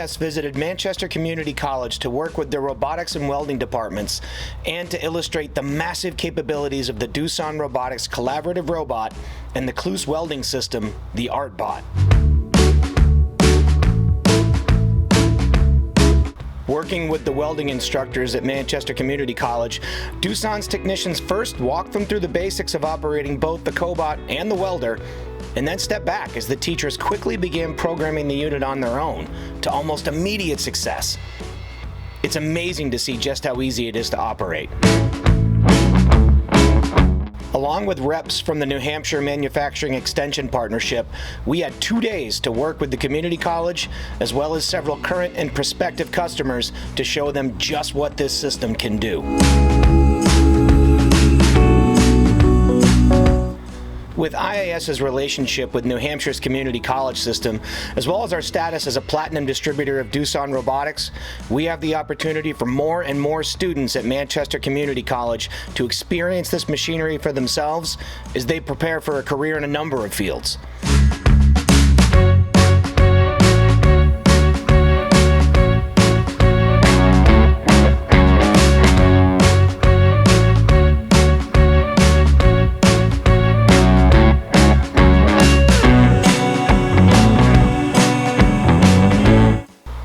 IAS visited Manchester Community College to work with their robotics and welding departments and to illustrate the massive capabilities of the Doosan Robotics collaborative robot and the Cloos welding system, the ARCBOT. Working with the welding instructors at Manchester Community College, Doosan's technicians first walked them through the basics of operating both the cobot and the welder, and then stepped back as the teachers quickly began programming the unit on their own to almost immediate success. It's amazing to see just how easy it is to operate. Along with reps from the New Hampshire Manufacturing Extension Partnership, we had 2 days to work with the community college as well as several current and prospective customers to show them just what this system can do. With IAS's relationship with New Hampshire's community college system, as well as our status as a platinum distributor of Doosan Robotics, we have the opportunity for more and more students at Manchester Community College to experience this machinery for themselves as they prepare for a career in a number of fields.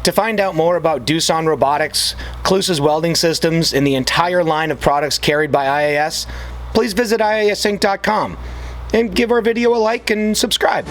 To find out more about Doosan Robotics, Cloos' welding systems, and the entire line of products carried by IAS, please visit IASinc.com and give our video a like and subscribe.